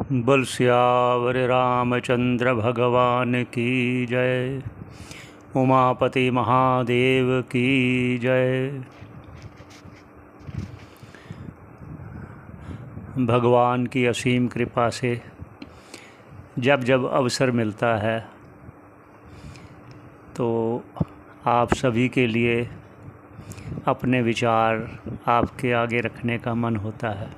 बोल सियावर रामचंद्र भगवान की जय। उमापति महादेव की जय। भगवान की असीम कृपा से जब जब अवसर मिलता है तो आप सभी के लिए अपने विचार आपके आगे रखने का मन होता है।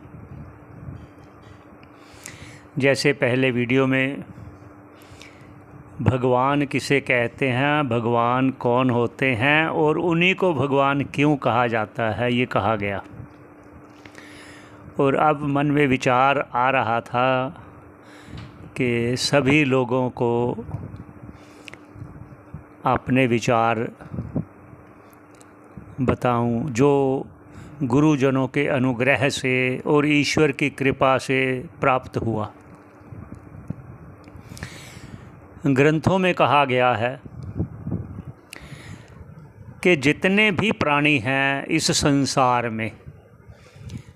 जैसे पहले वीडियो में भगवान किसे कहते हैं, भगवान कौन होते हैं और उन्हीं को भगवान क्यों कहा जाता है, ये कहा गया। और अब मन में विचार आ रहा था कि सभी लोगों को अपने विचार बताऊं जो गुरुजनों के अनुग्रह से और ईश्वर की कृपा से प्राप्त हुआ। ग्रंथों में कहा गया है कि जितने भी प्राणी हैं इस संसार में,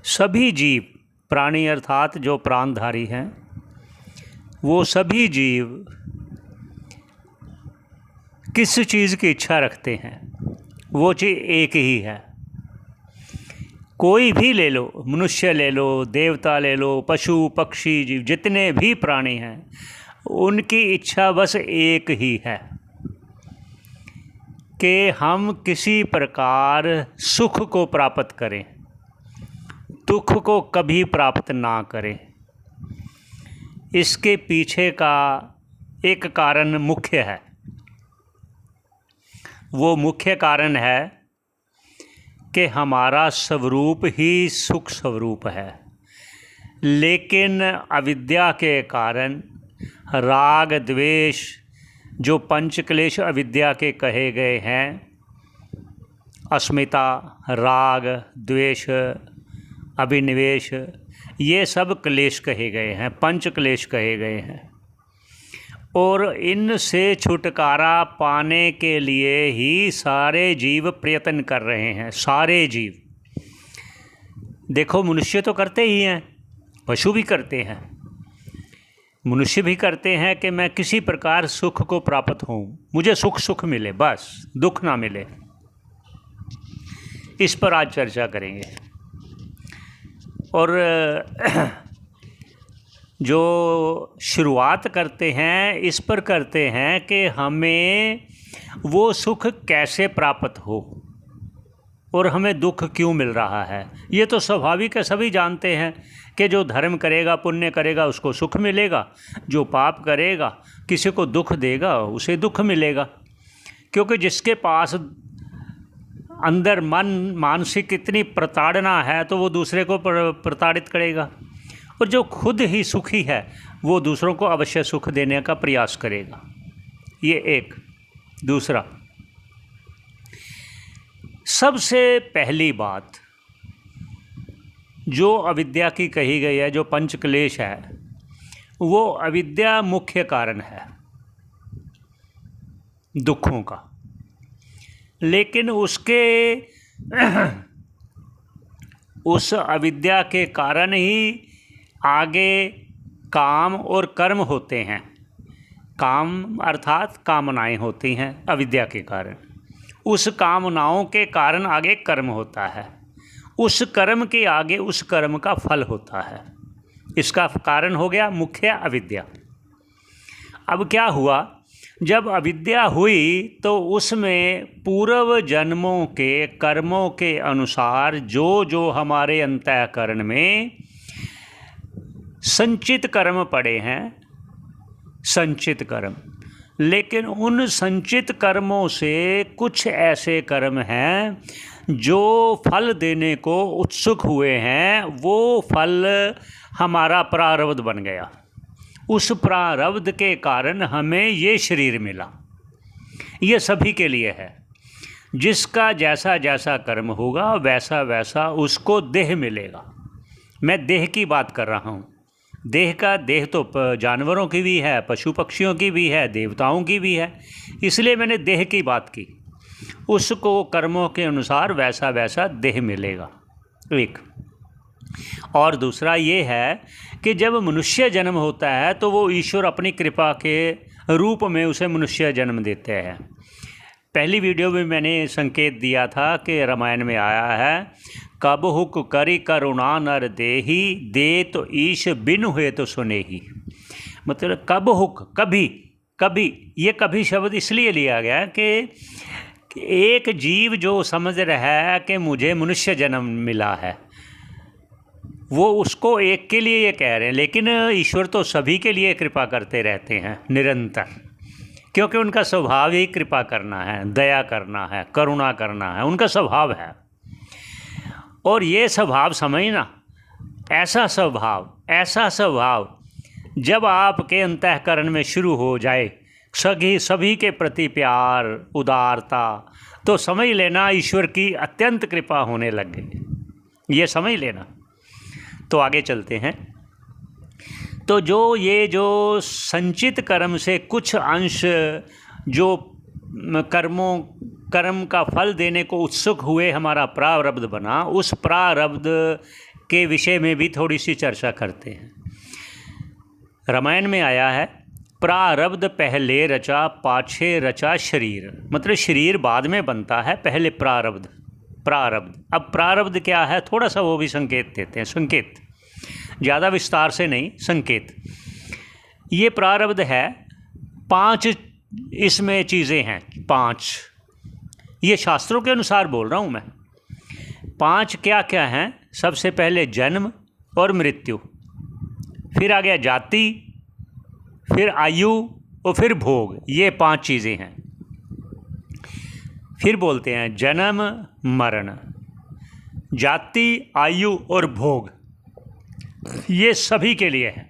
सभी जीव, प्राणी अर्थात जो प्राणधारी हैं, वो सभी जीव किस चीज़ की इच्छा रखते हैं, वो चीज़ एक ही है। कोई भी ले लो, मनुष्य ले लो, देवता ले लो, पशु पक्षी जीव, जितने भी प्राणी हैं, उनकी इच्छा बस एक ही है कि हम किसी प्रकार सुख को प्राप्त करें, दुख को कभी प्राप्त ना करें। इसके पीछे का एक कारण मुख्य है। वो मुख्य कारण है कि हमारा स्वरूप ही सुख स्वरूप है, लेकिन अविद्या के कारण राग द्वेष, जो पंच क्लेश अविद्या के कहे गए हैं, अस्मिता, राग द्वेष, अभिनिवेश, ये सब क्लेश कहे गए हैं, पंच क्लेश कहे गए हैं। और इनसे छुटकारा पाने के लिए ही सारे जीव प्रयत्न कर रहे हैं। सारे जीव, देखो मनुष्य तो करते ही हैं, पशु भी करते हैं, मनुष्य भी करते हैं कि मैं किसी प्रकार सुख को प्राप्त हूँ, मुझे सुख मिले, बस दुख ना मिले। इस पर आज चर्चा करेंगे। और जो शुरुआत करते हैं इस पर करते हैं कि हमें वो सुख कैसे प्राप्त हो और हमें दुख क्यों मिल रहा है। ये तो स्वाभाविक है, सभी जानते हैं कि जो धर्म करेगा, पुण्य करेगा, उसको सुख मिलेगा, जो पाप करेगा, किसी को दुख देगा, उसे दुख मिलेगा। क्योंकि जिसके पास अंदर मानसिक इतनी प्रताड़ना है तो वो दूसरे को प्रताड़ित करेगा, और जो खुद ही सुखी है वो दूसरों को अवश्य सुख देने का प्रयास करेगा। ये एक। दूसरा, सबसे पहली बात जो अविद्या की कही गई है, जो पंच क्लेश है, वो अविद्या मुख्य कारण है दुखों का। लेकिन उसके उस अविद्या के कारण ही आगे काम और कर्म होते हैं। काम अर्थात कामनाएं होती हैं अविद्या के कारण। उस कामनाओं के कारण आगे कर्म होता है, उस कर्म के आगे उस कर्म का फल होता है। इसका कारण हो गया मुख्य अविद्या। अब क्या हुआ, जब अविद्या हुई तो उसमें पूर्व जन्मों के कर्मों के अनुसार जो जो हमारे अंतःकरण में संचित कर्म पड़े हैं, संचित कर्म, लेकिन उन संचित कर्मों से कुछ ऐसे कर्म हैं जो फल देने को उत्सुक हुए हैं, वो फल हमारा प्रारब्ध बन गया। उस प्रारब्ध के कारण हमें ये शरीर मिला। ये सभी के लिए है। जिसका जैसा जैसा कर्म होगा वैसा वैसा उसको देह मिलेगा। मैं देह की बात कर रहा हूँ। देह तो जानवरों की भी है, पशु पक्षियों की भी है, देवताओं की भी है, इसलिए मैंने देह की बात की। उसको कर्मों के अनुसार वैसा वैसा देह मिलेगा। एक। और दूसरा ये है कि जब मनुष्य जन्म होता है तो वो ईश्वर अपनी कृपा के रूप में उसे मनुष्य जन्म देते हैं। पहली वीडियो में मैंने संकेत दिया था कि रामायण में आया है, कब हुक करी करुणा नर देही, दे तो ईश बिन हुए तो सुनेही। मतलब कब हुक, कभी कभी, ये कभी शब्द इसलिए लिया गया कि एक जीव जो समझ रहा है कि मुझे मनुष्य जन्म मिला है, वो उसको एक के लिए ये कह रहे हैं, लेकिन ईश्वर तो सभी के लिए कृपा करते रहते हैं निरंतर, क्योंकि उनका स्वभाव ही कृपा करना है, दया करना है, करुणा करना है, उनका स्वभाव है। और ये स्वभाव समझना, ऐसा स्वभाव जब आपके अंतःकरण में शुरू हो जाए, सभी के प्रति प्यार, उदारता, तो समझ लेना ईश्वर की अत्यंत कृपा होने लग गई, ये समझ लेना। तो आगे चलते हैं। तो जो संचित कर्म से कुछ अंश जो कर्म का फल देने को उत्सुक हुए हमारा प्रारब्ध बना, उस प्रारब्ध के विषय में भी थोड़ी सी चर्चा करते हैं। रामायण में आया है, प्रारब्ध पहले रचा पाछे रचा शरीर। मतलब शरीर बाद में बनता है, पहले प्रारब्ध। अब प्रारब्ध क्या है, थोड़ा सा वो भी संकेत देते हैं, संकेत, ज़्यादा विस्तार से नहीं, संकेत। ये प्रारब्ध है, 5 इसमें चीज़ें हैं, 5, ये शास्त्रों के अनुसार बोल रहा हूँ मैं। 5 क्या क्या हैं? सबसे पहले जन्म और मृत्यु, फिर आ गया जाति, फिर आयु और फिर भोग। ये 5 चीज़ें हैं। फिर बोलते हैं जन्म मरण, जाति, आयु और भोग, ये सभी के लिए है।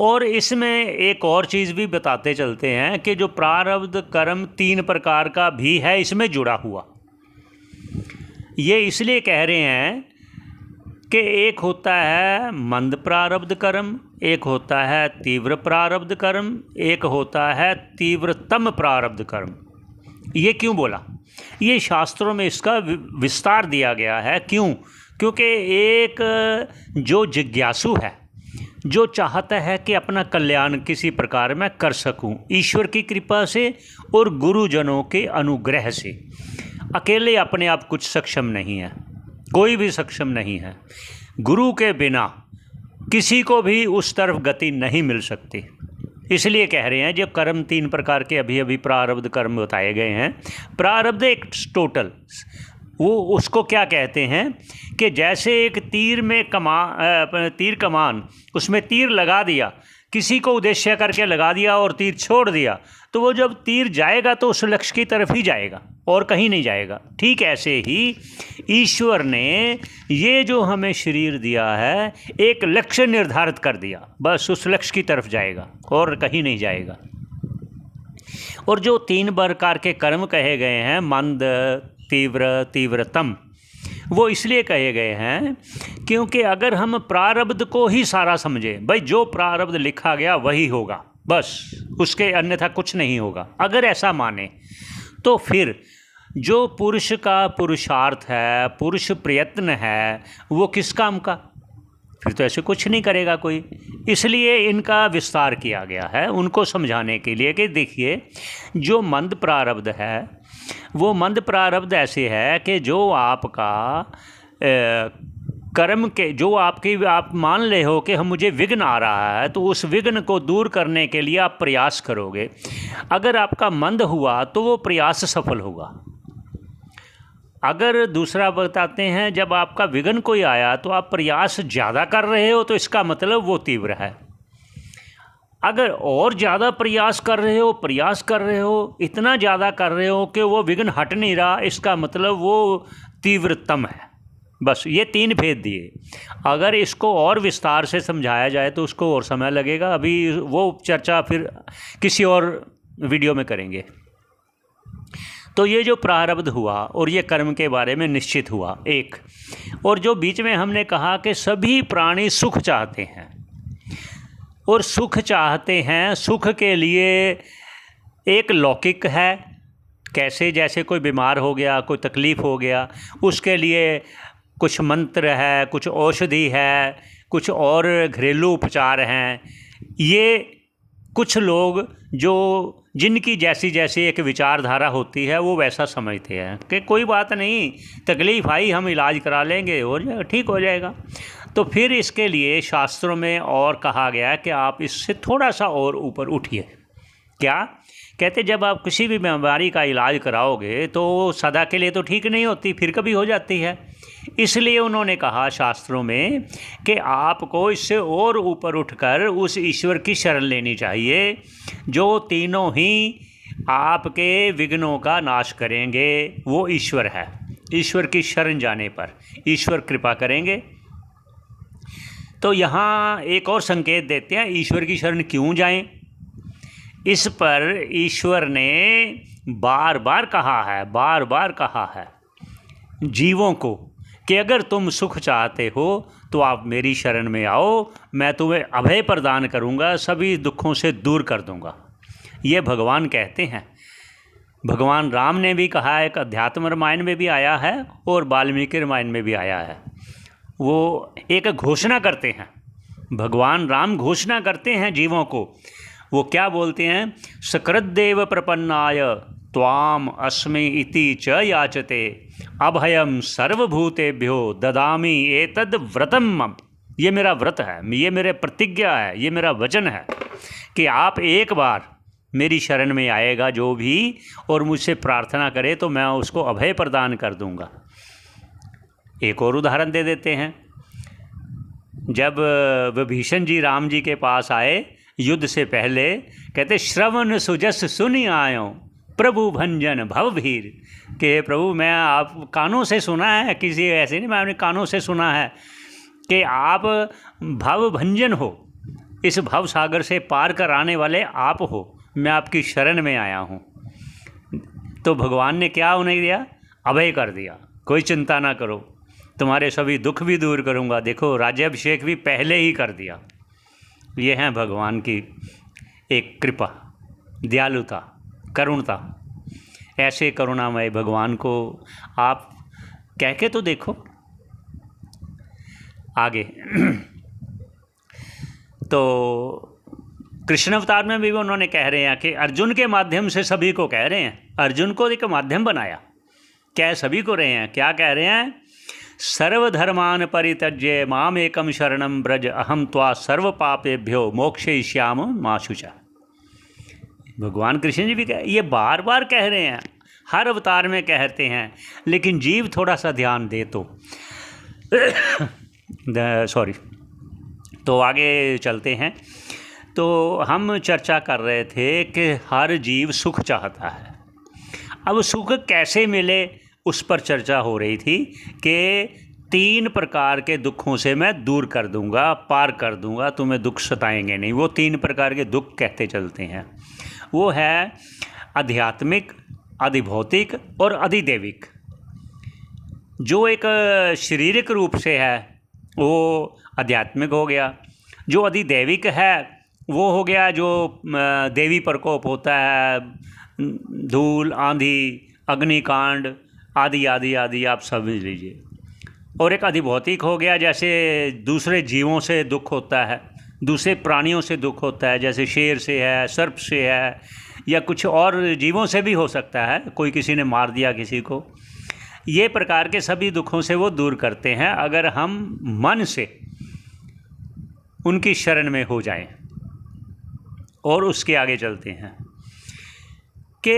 और इसमें एक और चीज़ भी बताते चलते हैं कि जो प्रारब्ध कर्म 3 प्रकार का भी है इसमें जुड़ा हुआ। ये इसलिए कह रहे हैं कि एक होता है मंद प्रारब्ध कर्म, एक होता है तीव्र प्रारब्ध कर्म, एक होता है तीव्रतम प्रारब्ध कर्म। ये क्यों बोला? ये शास्त्रों में इसका विस्तार दिया गया है। क्यों? क्योंकि एक जो जिज्ञासु है, जो चाहता है कि अपना कल्याण किसी प्रकार में कर सकूं ईश्वर की कृपा से और गुरुजनों के अनुग्रह से, अकेले अपने आप कुछ सक्षम नहीं है, कोई भी सक्षम नहीं है। गुरु के बिना किसी को भी उस तरफ गति नहीं मिल सकती। इसलिए कह रहे हैं जब कर्म 3 प्रकार के अभी प्रारब्ध कर्म बताए गए हैं। प्रारब्ध एक टोटल, वो उसको क्या कहते हैं कि जैसे एक तीर कमान, उसमें तीर लगा दिया, किसी को उद्देश्य करके लगा दिया और तीर छोड़ दिया, तो वो जब तीर जाएगा तो उस लक्ष्य की तरफ ही जाएगा और कहीं नहीं जाएगा। ठीक ऐसे ही ईश्वर ने ये जो हमें शरीर दिया है, एक लक्ष्य निर्धारित कर दिया, बस उस लक्ष्य की तरफ जाएगा और कहीं नहीं जाएगा। और जो 3 प्रकार के कर्म कहे गए हैं, मंद, तीव्र, तीव्रतम, वो इसलिए कहे गए हैं क्योंकि अगर हम प्रारब्ध को ही सारा समझें, भाई जो प्रारब्ध लिखा गया वही होगा, बस उसके अन्यथा कुछ नहीं होगा, अगर ऐसा माने, तो फिर जो पुरुष का पुरुषार्थ है, पुरुष प्रयत्न है, वो किस काम का? फिर तो ऐसे कुछ नहीं करेगा कोई। इसलिए इनका विस्तार किया गया है उनको समझाने के लिए कि देखिए, जो मंद प्रारब्ध है, वो मंद प्रारब्ध ऐसे है कि जो आपका कर्म के जो आप मान ले हो कि हम मुझे विघ्न आ रहा है, तो उस विघ्न को दूर करने के लिए आप प्रयास करोगे। अगर आपका मंद हुआ तो वो प्रयास सफल होगा। अगर दूसरा बताते हैं, जब आपका विघ्न कोई आया तो आप प्रयास ज़्यादा कर रहे हो, तो इसका मतलब वो तीव्र है। अगर और ज़्यादा प्रयास कर रहे हो, इतना ज़्यादा कर रहे हो कि वो विघ्न हट नहीं रहा, इसका मतलब वो तीव्रतम है। बस ये 3 भेद दिए। अगर इसको और विस्तार से समझाया जाए तो उसको और समय लगेगा, अभी वो चर्चा फिर किसी और वीडियो में करेंगे। तो ये जो प्रारब्ध हुआ और ये कर्म के बारे में निश्चित हुआ एक, और जो बीच में हमने कहा कि सभी प्राणी सुख चाहते हैं, और सुख चाहते हैं, सुख के लिए एक लौकिक है, कैसे? जैसे कोई बीमार हो गया, कोई तकलीफ़ हो गया, उसके लिए कुछ मंत्र है, कुछ औषधि है, कुछ और घरेलू उपचार हैं। ये कुछ लोग जो जिनकी जैसी जैसी एक विचारधारा होती है वो वैसा समझते हैं कि कोई बात नहीं, तकलीफ़ आई हम इलाज करा लेंगे और ठीक हो जाएगा। तो फिर इसके लिए शास्त्रों में और कहा गया कि आप इससे थोड़ा सा और ऊपर उठिए। क्या कहते, जब आप किसी भी बीमारी का इलाज कराओगे तो सदा के लिए तो ठीक नहीं होती, फिर कभी हो जाती है। इसलिए उन्होंने कहा शास्त्रों में कि आपको इससे और ऊपर उठकर उस ईश्वर की शरण लेनी चाहिए जो तीनों ही आपके विघ्नों का नाश करेंगे। वो ईश्वर है। ईश्वर की शरण जाने पर ईश्वर कृपा करेंगे। तो यहाँ एक और संकेत देते हैं, ईश्वर की शरण क्यों जाएं। इस पर ईश्वर ने बार बार कहा है जीवों को कि अगर तुम सुख चाहते हो तो आप मेरी शरण में आओ, मैं तुम्हें अभय प्रदान करूँगा, सभी दुखों से दूर कर दूँगा। ये भगवान कहते हैं। भगवान राम ने भी कहा है, एक अध्यात्म रामायण में भी आया है और वाल्मीकि रामायण में भी आया है। वो एक घोषणा करते हैं, भगवान राम घोषणा करते हैं जीवों को। वो क्या बोलते हैं, सकृद्देव प्रपन्नाय त्वाम अस्मि इति च याचते अभयम सर्वभूतेभ्यो ददामि एतद् व्रतम मम। ये मेरा व्रत है, ये मेरे प्रतिज्ञा है, ये मेरा वचन है कि आप एक बार मेरी शरण में आएगा जो भी और मुझसे प्रार्थना करे तो मैं उसको अभय प्रदान कर दूंगा। एक और उदाहरण दे देते हैं। जब विभीषण जी राम जी के पास आए युद्ध से पहले, कहते श्रवण सुजस सुनि आयो प्रभु भंजन भवभीर, कि प्रभु मैं आप कानों से सुना है, किसी ऐसे नहीं, मैं अपने कानों से सुना है कि आप भव भंजन हो, इस भव सागर से पार कर आने वाले आप हो, मैं आपकी शरण में आया हूँ। तो भगवान ने क्या उन्हें दिया, अभय कर दिया, कोई चिंता ना करो, तुम्हारे सभी दुख भी दूर करूँगा। देखो राज्याभिषेक भी पहले ही कर दिया। ये है भगवान की एक कृपा, दयालुता, करुणता। ऐसे करुणामय भगवान को आप कह के तो देखो। आगे तो कृष्ण अवतार में भी उन्होंने कह रहे हैं कि अर्जुन के माध्यम से सभी को कह रहे हैं, अर्जुन को एक माध्यम बनाया, क्या सभी को रहे हैं। क्या कह रहे हैं, सर्वधर्मान परित्यज्य माम एकम शरणम ब्रज अहम त्वा सर्व पापेभ्यो मोक्षयिष्याम मा शुचा। भगवान कृष्ण जी भी ये बार बार कह रहे हैं, हर अवतार में कहते हैं, लेकिन जीव थोड़ा सा ध्यान दे तो सॉरी। तो आगे चलते हैं। तो हम चर्चा कर रहे थे कि हर जीव सुख चाहता है। अब सुख कैसे मिले उस पर चर्चा हो रही थी कि 3 प्रकार के दुखों से मैं दूर कर दूंगा, पार कर दूंगा, तुम्हें दुख सताएंगे नहीं। वो 3 प्रकार के दुख कहते चलते हैं। वो है आध्यात्मिक, अधिभौतिक और अधिदैविक। जो एक शारीरिक रूप से है वो आध्यात्मिक हो गया। जो अधिदैविक है वो हो गया जो देवी प्रकोप होता है, धूल, आंधी, अग्निकांड आदि आदि आदि आप समझ लीजिए। और एक अधिभौतिक हो गया, जैसे दूसरे जीवों से दुख होता है, दूसरे प्राणियों से दुख होता है, जैसे शेर से है, सर्प से है, या कुछ और जीवों से भी हो सकता है, कोई किसी ने मार दिया किसी को। ये प्रकार के सभी दुखों से वो दूर करते हैं अगर हम मन से उनकी शरण में हो जाएं। और उसके आगे चलते हैं कि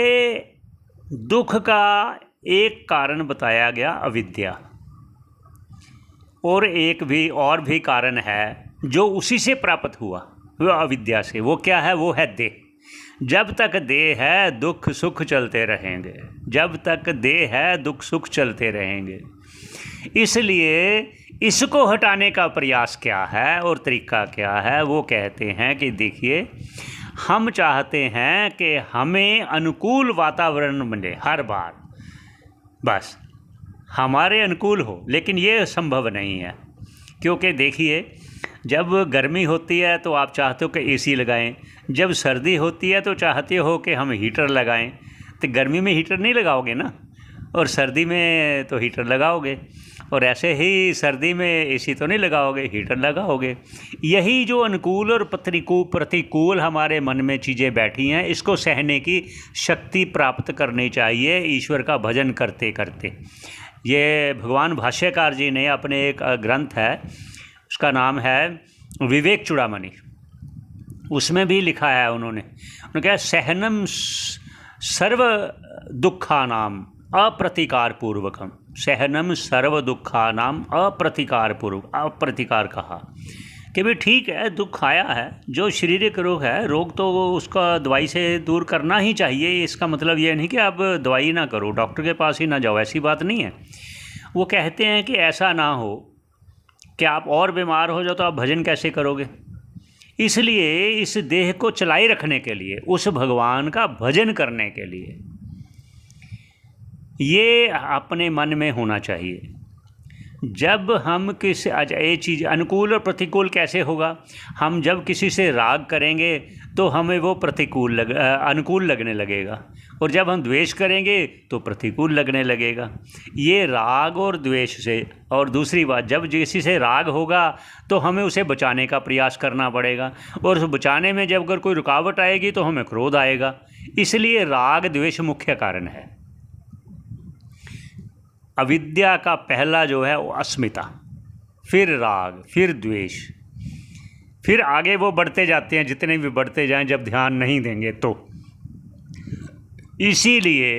दुख का एक कारण बताया गया अविद्या, और एक भी कारण है जो उसी से प्राप्त हुआ, वो अविद्या से। वो क्या है, वो है देह। जब तक देह है दुख सुख चलते रहेंगे, जब तक देह है दुख सुख चलते रहेंगे। इसलिए इसको हटाने का प्रयास क्या है और तरीका क्या है, वो कहते हैं कि देखिए, हम चाहते हैं कि हमें अनुकूल वातावरण मिले हर बार, बस हमारे अनुकूल हो, लेकिन ये संभव नहीं है। क्योंकि देखिए, जब गर्मी होती है तो आप चाहते हो कि एसी लगाएं, जब सर्दी होती है तो चाहते हो कि हम हीटर लगाएं। तो गर्मी में हीटर नहीं लगाओगे ना, और सर्दी में तो हीटर लगाओगे। और ऐसे ही सर्दी में एसी तो नहीं लगाओगे, हीटर लगाओगे। यही जो अनुकूल और प्रतिकूल हमारे मन में चीज़ें बैठी हैं, इसको सहने की शक्ति प्राप्त करनी चाहिए ईश्वर का भजन करते करते। ये भगवान भाष्यकार जी ने अपने एक ग्रंथ है, उसका नाम है विवेक चूड़ामणि, उसमें भी लिखा है उन्होंने कहा सहनम सर्व दुखानाम अप्रतिकार पूर्वकम, सहनम सर्व दुखानाम अप्रतिकार पूर्वक, अप्रतिकार कहा कि भाई ठीक है, दुख आया है, जो शारीरिक रोग है, रोग तो उसका दवाई से दूर करना ही चाहिए। इसका मतलब ये नहीं कि आप दवाई ना करो, डॉक्टर के पास ही ना जाओ, ऐसी बात नहीं है। वो कहते हैं कि ऐसा ना हो कि आप और बीमार हो जाओ तो आप भजन कैसे करोगे। इसलिए इस देह को चलाए रखने के लिए, उस भगवान का भजन करने के लिए, ये अपने मन में होना चाहिए। जब हम किसी, ये चीज़ अनुकूल और प्रतिकूल कैसे होगा, हम जब किसी से राग करेंगे तो हमें वो अनुकूल लगने लगेगा, और जब हम द्वेष करेंगे तो प्रतिकूल लगने लगेगा। ये राग और द्वेष से। और दूसरी बात, जब किसी से राग होगा तो हमें उसे बचाने का प्रयास करना पड़ेगा, और उस बचाने में जब अगर कोई रुकावट आएगी तो हमें क्रोध आएगा। इसलिए राग द्वेष मुख्य कारण है। अविद्या का पहला जो है वो अस्मिता, फिर राग, फिर द्वेष, फिर आगे वो बढ़ते जाते हैं, जितने भी बढ़ते जाएं जब ध्यान नहीं देंगे तो। इसीलिए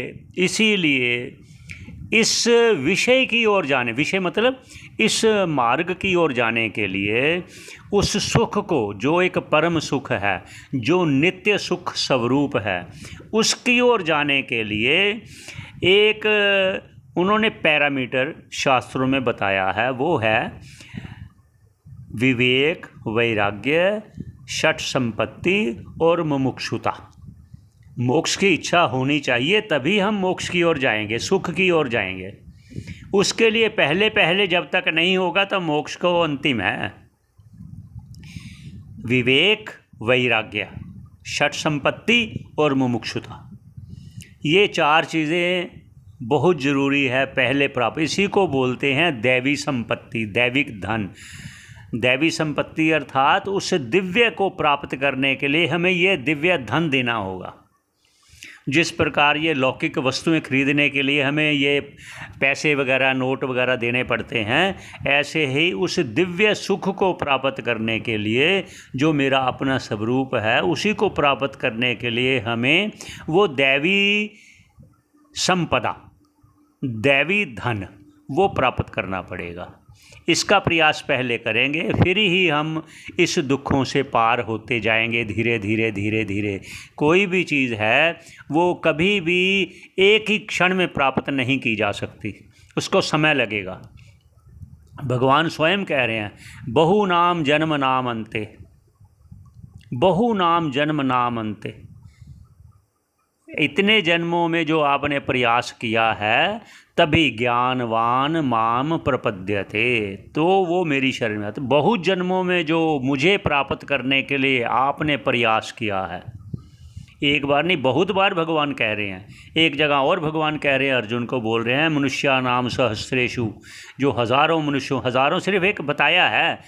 इस विषय की ओर जाने, विषय मतलब इस मार्ग की ओर जाने के लिए, उस सुख को जो एक परम सुख है, जो नित्य सुख स्वरूप है, उसकी ओर जाने के लिए एक उन्होंने पैरामीटर शास्त्रों में बताया है, वो है विवेक, वैराग्य, षट संपत्ति और मुमुक्षुता। मोक्ष की इच्छा होनी चाहिए, तभी हम मोक्ष की ओर जाएंगे, सुख की ओर जाएंगे। उसके लिए पहले जब तक नहीं होगा तो मोक्ष को अंतिम है। विवेक, वैराग्य, षट संपत्ति और मुमुक्षुता, ये चार चीज़ें बहुत ज़रूरी है पहले प्राप्त। इसी को बोलते हैं दैवी संपत्ति, दैविक धन। दैवी संपत्ति अर्थात उस दिव्य को प्राप्त करने के लिए हमें ये दिव्य धन देना होगा। जिस प्रकार ये लौकिक वस्तुएं खरीदने के लिए हमें ये पैसे वगैरह, नोट वगैरह देने पड़ते हैं, ऐसे ही उस दिव्य सुख को प्राप्त करने के लिए, जो मेरा अपना स्वरूप है, उसी को प्राप्त करने के लिए हमें वो दैवी संपदा, दैवी धन, वो प्राप्त करना पड़ेगा। इसका प्रयास पहले करेंगे, फिर ही हम इस दुखों से पार होते जाएंगे धीरे धीरे। कोई भी चीज़ है वो कभी भी एक ही क्षण में प्राप्त नहीं की जा सकती, उसको समय लगेगा। भगवान स्वयं कह रहे हैं, बहु नाम जन्म नाम अन्ते, बहु नाम जन्म नाम अन्ते। इतने जन्मों में जो आपने प्रयास किया है, तभी ज्ञानवान माम प्रपद्यते, तो वो मेरी शरण में आते। बहुत जन्मों में जो मुझे प्राप्त करने के लिए आपने प्रयास किया है, एक बार नहीं बहुत बार भगवान कह रहे हैं। एक जगह और भगवान कह रहे हैं, अर्जुन को बोल रहे हैं, मनुष्या नाम सहस्रेषु, जो हज़ारों मनुष्यों, हज़ारों सिर्फ एक बताया है,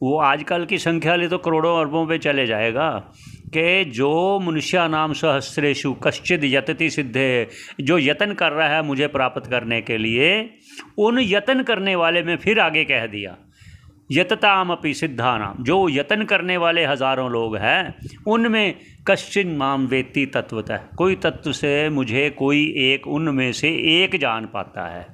वो आजकल की संख्या ले तो करोड़ों अरबों पे चले जाएगा, कि जो मनुष्या नाम सहस्रेषु कश्चिद यतति सिद्धे, जो यतन कर रहा है मुझे प्राप्त करने के लिए, उन यतन करने वाले में फिर आगे कह दिया यतताम अपि सिद्धानाम, जो यतन करने वाले हज़ारों लोग हैं उनमें कश्चिन माम वेत्ति तत्वतः, कोई तत्व से मुझे कोई एक उनमें से एक जान पाता है।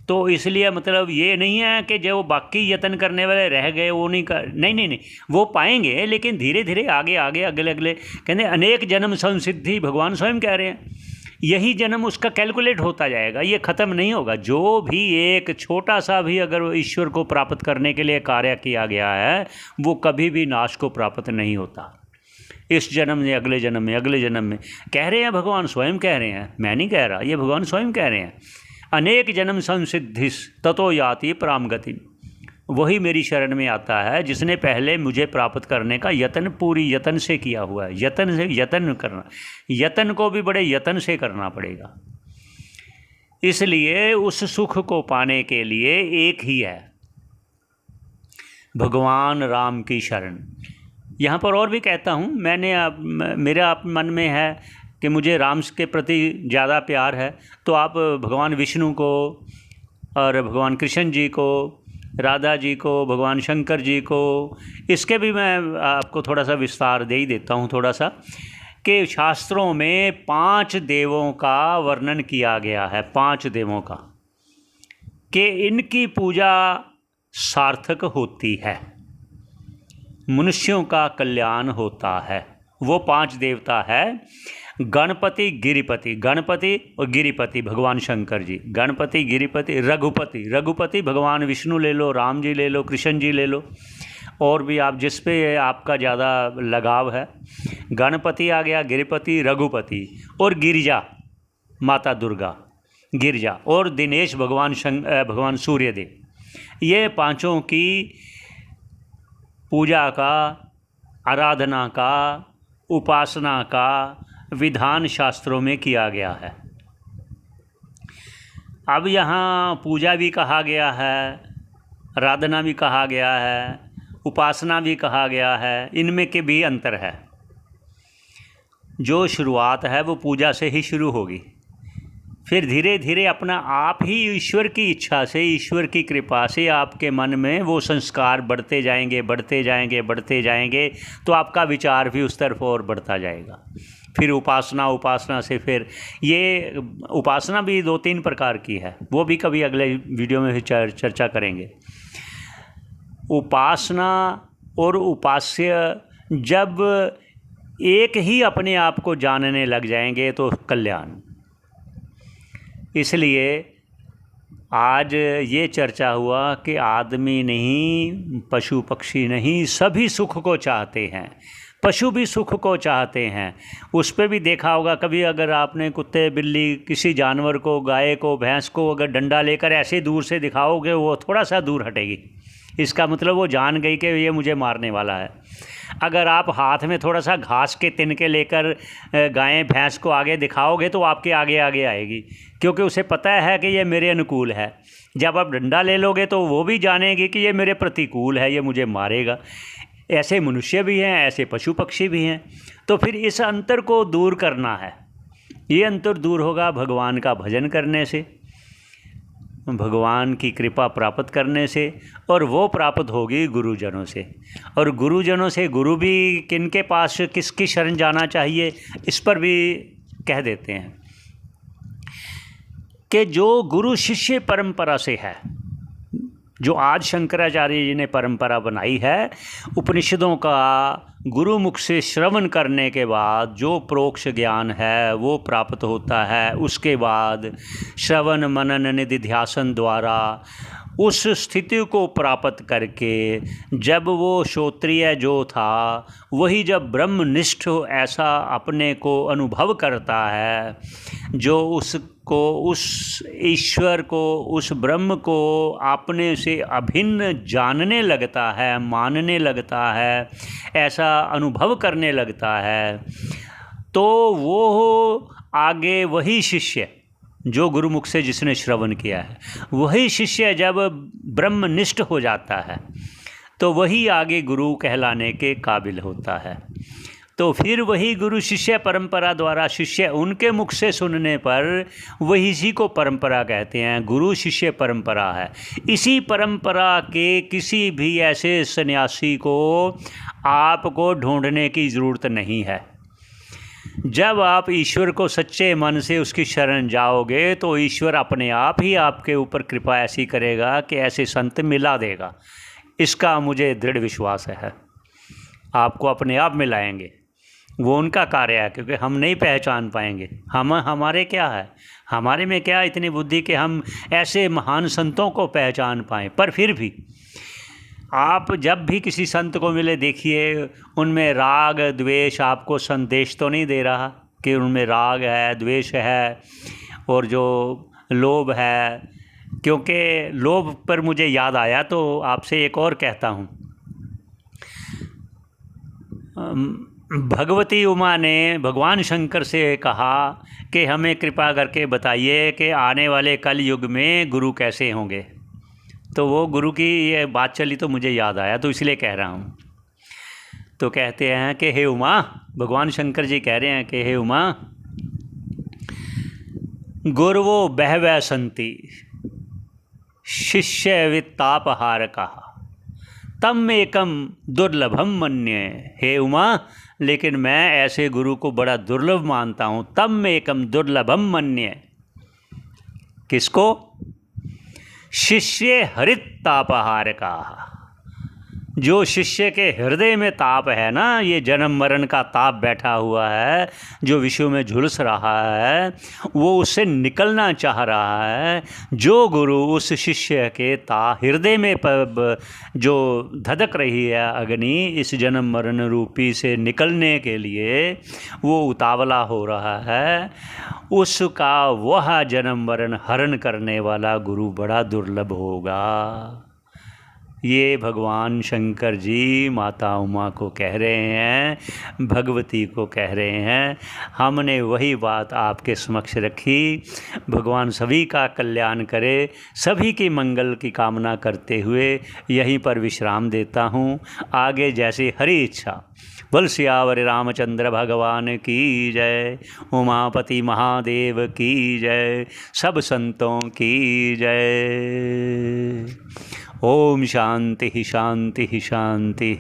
तो इसलिए मतलब ये नहीं है कि जो बाकी यत्न करने वाले रह गए वो नहीं, वो पाएंगे, लेकिन धीरे धीरे आगे अगले कहते अनेक जन्म संसिद्धि, भगवान स्वयं कह रहे हैं यही जन्म उसका कैलकुलेट होता जाएगा, ये ख़त्म नहीं होगा। जो भी एक छोटा सा भी अगर ईश्वर को प्राप्त करने के लिए कार्य किया गया है, वो कभी भी नाश को प्राप्त नहीं होता। इस जन्म में, अगले जन्म में कह रहे हैं, भगवान स्वयं कह रहे हैं, मैं नहीं कह रहा, ये भगवान स्वयं कह रहे हैं। अनेक जन्म संसिद्धिस ततो याति पराम गति, वही मेरी शरण में आता है जिसने पहले मुझे प्राप्त करने का यत्न पूरी यत्न से किया हुआ है। यत्न से यत्न करना, यत्न को भी बड़े यत्न से करना पड़ेगा। इसलिए उस सुख को पाने के लिए एक ही है, भगवान राम की शरण। यहाँ पर और भी कहता हूँ, मेरे आप मन में है कि मुझे राम के प्रति ज़्यादा प्यार है, तो आप भगवान विष्णु को और भगवान कृष्ण जी को, राधा जी को, भगवान शंकर जी को, इसके भी मैं आपको थोड़ा सा विस्तार दे ही देता हूँ थोड़ा सा, कि शास्त्रों में 5 देवों का वर्णन किया गया है, 5 देवों का, कि इनकी पूजा सार्थक होती है, मनुष्यों का कल्याण होता है। वो 5 देवता है गणपति, गिरिपति, गणपति और गिरिपति भगवान शंकर जी, गणपति, गिरिपति, रघुपति, रघुपति भगवान विष्णु ले लो, राम जी ले लो, कृष्ण जी ले लो, और भी आप जिस पे आपका ज़्यादा लगाव है। गणपति आ गया, गिरिपति, रघुपति, और गिरिजा माता दुर्गा, गिरिजा, और दिनेश भगवान सूर्यदेव। ये 5 की पूजा का, आराधना का, उपासना का विधान शास्त्रों में किया गया है। अब यहाँ पूजा भी कहा गया है, आराधना भी कहा गया है, उपासना भी कहा गया है, इनमें के भी अंतर है। जो शुरुआत है वो पूजा से ही शुरू होगी, फिर धीरे धीरे अपना आप ही ईश्वर की इच्छा से, ईश्वर की कृपा से आपके मन में वो संस्कार बढ़ते जाएंगे, बढ़ते जाएंगे, बढ़ते जाएंगे, तो आपका विचार भी उस तरफ और बढ़ता जाएगा। फिर उपासना से फिर ये उपासना भी 2-3 प्रकार की है, वो भी कभी अगले वीडियो में भी चर्चा करेंगे। उपासना और उपास्य जब एक ही अपने आप को जानने लग जाएंगे तो कल्याण। इसलिए आज ये चर्चा हुआ कि आदमी नहीं, पशु पक्षी नहीं, सभी सुख को चाहते हैं, पशु भी सुख को चाहते हैं। उस पर भी देखा होगा कभी, अगर आपने कुत्ते, बिल्ली, किसी जानवर को, गाय को, भैंस को अगर डंडा लेकर ऐसे दूर से दिखाओगे, वो थोड़ा सा दूर हटेगी, इसका मतलब वो जान गई कि ये मुझे मारने वाला है। अगर आप हाथ में थोड़ा सा घास के तिनके लेकर गाय भैंस को आगे दिखाओगे तो आपके आगे आगे आएगी, क्योंकि उसे पता है कि ये मेरे अनुकूल है। जब आप डंडा ले लोगे तो वो भी जानेगी कि ये मेरे प्रतिकूल है, ये मुझे मारेगा। ऐसे मनुष्य भी हैं, ऐसे पशु पक्षी भी हैं। तो फिर इस अंतर को दूर करना है। ये अंतर दूर होगा भगवान का भजन करने से, भगवान की कृपा प्राप्त करने से, और वो प्राप्त होगी गुरुजनों से। और गुरुजनों से, गुरु भी किनके पास, किसकी शरण जाना चाहिए, इस पर भी कह देते हैं कि जो गुरु शिष्य परंपरा से है, जो आज शंकराचार्य जी ने परंपरा बनाई है, उपनिषदों का गुरुमुख से श्रवण करने के बाद जो प्रोक्ष ज्ञान है वो प्राप्त होता है। उसके बाद श्रवण मनन निधिध्यासन द्वारा उस स्थिति को प्राप्त करके, जब वो श्रोत्रिय जो था वही जब ब्रह्मनिष्ठ ऐसा अपने को अनुभव करता है, जो उसको, उस ईश्वर को, उस ब्रह्म को अपने से अभिन्न जानने लगता है, मानने लगता है, ऐसा अनुभव करने लगता है, तो वो आगे वही शिष्य जो गुरुमुख से जिसने श्रवण किया है, वही शिष्य जब ब्रह्मनिष्ठ हो जाता है तो वही आगे गुरु कहलाने के काबिल होता है। तो फिर वही गुरु शिष्य परंपरा द्वारा, शिष्य उनके मुख से सुनने पर वही इसी को परंपरा कहते हैं, गुरु शिष्य परंपरा है। इसी परंपरा के किसी भी ऐसे सन्यासी को आपको ढूंढने की ज़रूरत नहीं है। जब आप ईश्वर को सच्चे मन से उसकी शरण जाओगे तो ईश्वर अपने आप ही आपके ऊपर कृपा ऐसी करेगा कि ऐसे संत मिला देगा। इसका मुझे दृढ़ विश्वास है। आपको अपने आप मिलाएंगे, वो उनका कार्य है, क्योंकि हम नहीं पहचान पाएंगे। हमारे क्या है, हमारे में क्या इतनी बुद्धि कि हम ऐसे महान संतों को पहचान पाएँ। पर फिर भी आप जब भी किसी संत को मिले, देखिए उनमें राग द्वेष आपको संदेश तो नहीं दे रहा कि उनमें राग है, द्वेष है और जो लोभ है। क्योंकि लोभ पर मुझे याद आया तो आपसे एक और कहता हूँ। भगवती उमा ने भगवान शंकर से कहा कि हमें कृपा करके बताइए कि आने वाले कल युग में गुरु कैसे होंगे। तो वो गुरु की ये बात चली तो मुझे याद आया, तो इसलिए कह रहा हूँ। तो कहते हैं कि हे उमा, भगवान शंकर जी कह रहे हैं कि हे उमा, गुरवो बहवै संति शिष्य वित्तापहारका तम एकम दुर्लभम मन्ये। हे उमा, लेकिन मैं ऐसे गुरु को बड़ा दुर्लभ मानता हूँ। तम एकम दुर्लभम मन्ये, किसको? शिष्य हरितापहारका, जो शिष्य के हृदय में ताप है ना, ये जन्म मरण का ताप बैठा हुआ है, जो विश्व में झुलस रहा है, वो उससे निकलना चाह रहा है। जो गुरु उस शिष्य के हृदय में जो धधक रही है अग्नि, इस जन्म मरण रूपी से निकलने के लिए वो उतावला हो रहा है, उसका वह जन्म मरण हरण करने वाला गुरु बड़ा दुर्लभ होगा। ये भगवान शंकर जी माता उमा को कह रहे हैं, भगवती को कह रहे हैं। हमने वही बात आपके समक्ष रखी। भगवान सभी का कल्याण करे, सभी की मंगल की कामना करते हुए यहीं पर विश्राम देता हूँ। आगे जैसे हरि इच्छा। बोल सियावर रामचंद्र भगवान की जय, उमापति महादेव की जय, सब संतों की जय। ओम शांति शांति शांति।